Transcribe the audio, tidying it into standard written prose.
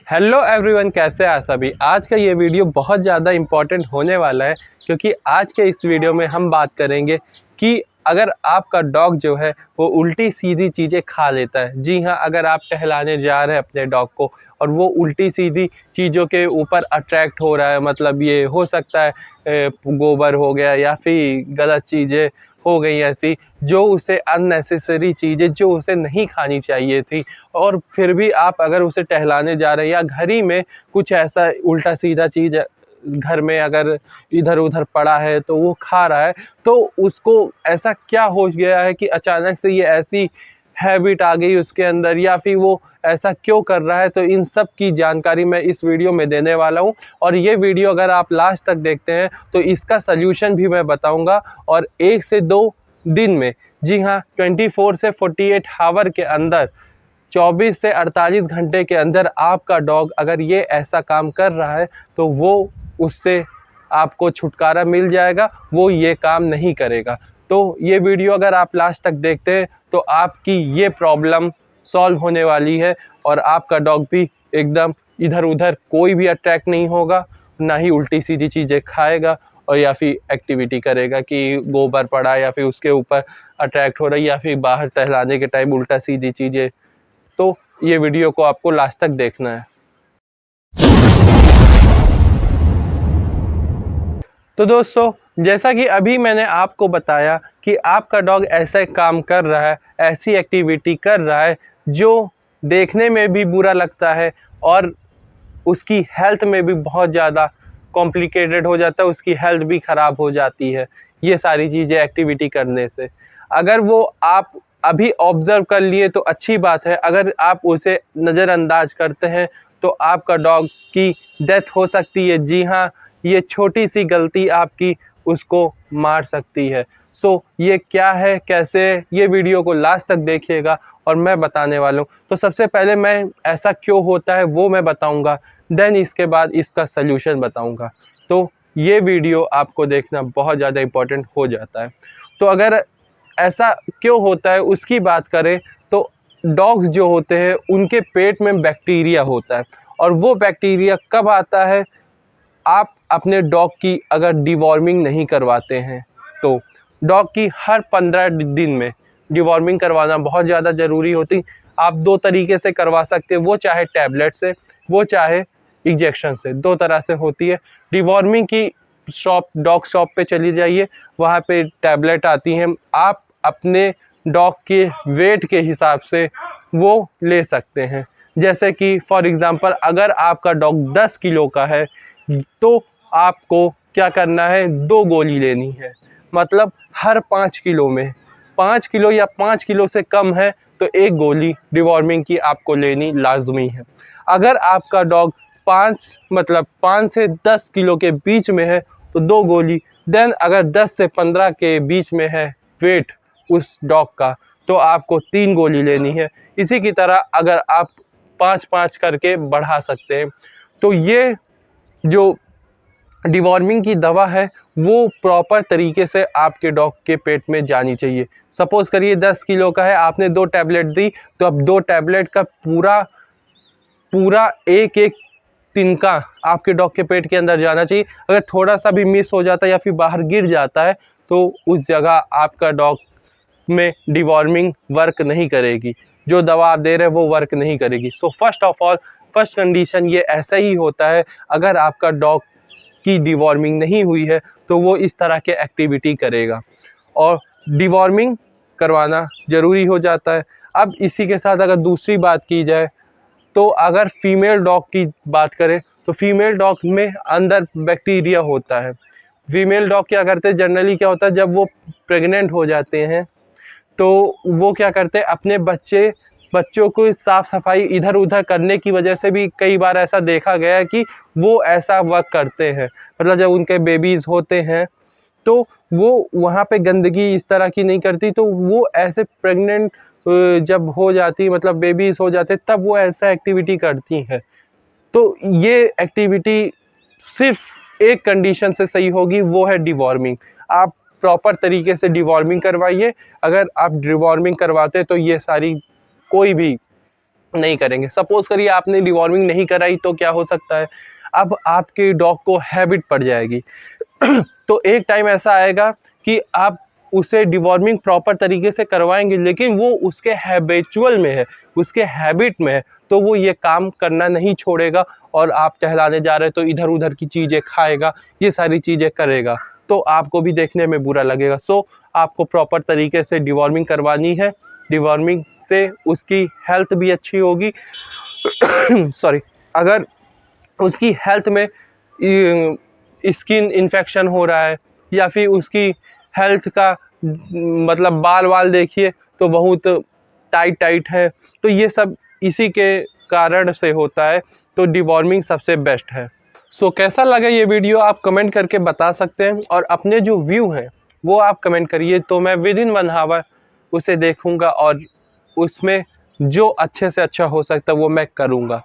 Hello everyone, कैसे हैं सभी। आज का ये वीडियो बहुत ज़्यादा इम्पोर्टेंट होने वाला है क्योंकि आज के इस वीडियो में हम बात करेंगे कि अगर आपका डॉग जो है वो उल्टी सीधी चीज़ें खा लेता है। जी हाँ, अगर आप टहलाने जा रहे हैं अपने डॉग को और वो उल्टी सीधी चीज़ों के ऊपर अट्रैक्ट हो रहा है, मतलब ये हो सकता है गोबर हो गया या फिर गलत चीज़ें हो गई ऐसी जो उसे अननेसेसरी चीज़ें जो उसे नहीं खानी चाहिए थी, और फिर भी आप अगर उसे टहलाने जा रहे हैं या घर ही में कुछ ऐसा उल्टा सीधा चीज़ घर में अगर इधर उधर पड़ा है तो वो खा रहा है, तो उसको ऐसा क्या हो गया है कि अचानक से ये ऐसी हैबिट आ गई उसके अंदर, या फिर वो ऐसा क्यों कर रहा है। तो इन सब की जानकारी मैं इस वीडियो में देने वाला हूँ, और ये वीडियो अगर आप लास्ट तक देखते हैं तो इसका सल्यूशन भी मैं बताऊँगा। और 1 से 2 दिन में, जी हाँ, 24 से 48 आवर के अंदर, 24 से 48 घंटे के अंदर आपका डॉग अगर ये ऐसा काम कर रहा है तो वो उससे आपको छुटकारा मिल जाएगा, वो ये काम नहीं करेगा। तो ये वीडियो अगर आप लास्ट तक देखते हैं तो आपकी ये प्रॉब्लम सॉल्व होने वाली है, और आपका डॉग भी एकदम इधर उधर कोई भी अट्रैक्ट नहीं होगा, ना ही उल्टी सीधी चीज़ें खाएगा और या फिर एक्टिविटी करेगा कि गोबर पड़ा या फिर उसके ऊपर अट्रैक्ट हो रही, या फिर बाहर टहलाने के टाइम उल्टा सीधी चीज़ें। तो ये वीडियो को आपको लास्ट तक देखना है। तो दोस्तों, जैसा कि अभी मैंने आपको बताया कि आपका डॉग ऐसा काम कर रहा है, ऐसी एक्टिविटी कर रहा है जो देखने में भी बुरा लगता है और उसकी हेल्थ में भी बहुत ज़्यादा कॉम्प्लिकेटेड हो जाता है, उसकी हेल्थ भी ख़राब हो जाती है ये सारी चीज़ें एक्टिविटी करने से। अगर वो आप अभी ऑब्ज़र्व कर लिए तो अच्छी बात है, अगर आप उसे नज़रअंदाज करते हैं तो आपका डॉग की डेथ हो सकती है। जी हाँ, ये छोटी सी गलती आपकी उसको मार सकती है। सो ये क्या है, कैसे, ये वीडियो को लास्ट तक देखिएगा और मैं बताने वाला हूँ। तो सबसे पहले मैं ऐसा क्यों होता है वो मैं बताऊँगा, देन इसके बाद इसका सल्यूशन बताऊँगा। तो ये वीडियो आपको देखना बहुत ज़्यादा इम्पोर्टेंट हो जाता है। तो अगर ऐसा क्यों होता है उसकी बात करें तो डॉग्स जो होते हैं उनके पेट में बैक्टीरिया होता है, और वो बैक्टीरिया कब आता है, आप अपने डॉग की अगर डिवॉर्मिंग नहीं करवाते हैं तो। डॉग की हर 15 दिन में डिवॉर्मिंग करवाना बहुत ज़्यादा ज़रूरी होती। आप 2 तरीके से करवा सकते हैं, वो चाहे टैबलेट से, वो चाहे इंजेक्शन से, 2 तरह से होती है। डिवॉर्मिंग की डॉग शॉप पे चली जाइए, वहाँ पे टैबलेट आती हैं, आप अपने डॉग के वेट के हिसाब से वो ले सकते हैं। जैसे कि फॉर एग्ज़ाम्पल अगर आपका डॉग 10 किलो का है तो आपको क्या करना है, 2 गोली लेनी है। मतलब हर 5 किलो में, 5 किलो या 5 किलो से कम है तो 1 गोली डिवॉर्मिंग की आपको लेनी लाज़मी है। अगर आपका डॉग 5 से 10 किलो के बीच में है तो 2 गोली। देन अगर 10 से 15 के बीच में है वेट उस डॉग का तो आपको 3 गोली लेनी है। इसी की तरह अगर आप 5-5 करके बढ़ा सकते हैं। तो ये जो डिवॉर्मिंग की दवा है वो प्रॉपर तरीके से आपके डॉग के पेट में जानी चाहिए। सपोज़ करिए 10 किलो का है, आपने 2 टैबलेट दी, तो अब 2 टैबलेट का पूरा एक-एक तिनका आपके डॉग के पेट के अंदर जाना चाहिए। अगर थोड़ा-सा भी मिस हो जाता है या फिर बाहर गिर जाता है तो उस जगह आपका डॉग में डिवॉर्मिंग वर्क नहीं करेगी, जो दवा आप दे रहे हैं वो वर्क नहीं करेगी। So first of all, first condition ये ऐसा ही होता है, अगर आपका डॉग की डिवॉर्मिंग नहीं हुई है तो वो इस तरह के एक्टिविटी करेगा, और डिवॉर्मिंग करवाना ज़रूरी हो जाता है। अब इसी के साथ अगर दूसरी बात की जाए तो अगर फीमेल डॉग की बात करें तो फीमेल डॉग में अंदर बैक्टीरिया होता है। फीमेल डॉग क्या करते हैं, जनरली क्या होता है, जब वो प्रेग्नेंट हो जाते हैं तो वो क्या करते हैं, अपने बच्चों को साफ़ सफाई इधर उधर करने की वजह से भी कई बार ऐसा देखा गया है कि वो ऐसा वर्क करते हैं। मतलब जब उनके बेबीज़ होते हैं तो वो वहाँ पे गंदगी इस तरह की नहीं करती, तो वो ऐसे प्रेग्नेंट जब हो जाती, मतलब बेबीज़ हो जाते, तब वो ऐसा एक्टिविटी करती हैं। तो ये एक्टिविटी सिर्फ एक कंडीशन से सही होगी, वो है डिवॉर्मिंग। आप प्रॉपर तरीके से डिवॉर्मिंग करवाइए। अगर आप डिवॉर्मिंग करवाते तो ये सारी कोई भी नहीं करेंगे। सपोज करिए आपने डिवॉर्मिंग नहीं कराई तो क्या हो सकता है, अब आपके डॉग को हैबिट पड़ जाएगी तो एक टाइम ऐसा आएगा कि आप उसे डिवॉर्मिंग प्रॉपर तरीके से करवाएंगे, लेकिन वो उसके हैबिचुअल में है, उसके हैबिट में है, तो वो ये काम करना नहीं छोड़ेगा और आप टहलाने जा रहे हैं तो इधर उधर की चीज़ें खाएगा, ये सारी चीज़ें करेगा, तो आपको भी देखने में बुरा लगेगा। सो आपको प्रॉपर तरीके से डिवॉर्मिंग करवानी है। डिवॉर्मिंग से उसकी हेल्थ भी अच्छी होगी सॉरी, अगर उसकी हेल्थ में स्किन इन्फेक्शन हो रहा है या फिर उसकी हेल्थ का मतलब बाल वाल देखिए तो बहुत टाइट टाइट है, तो ये सब इसी के कारण से होता है। तो डिवॉर्मिंग सबसे बेस्ट है। सो कैसा लगा ये वीडियो आप कमेंट करके बता सकते हैं, और अपने जो व्यू हैं वो आप कमेंट करिए, तो मैं विदिन 1 आवर उसे देखूंगा और उसमें जो अच्छे से अच्छा हो सकता है वो मैं करूंगा।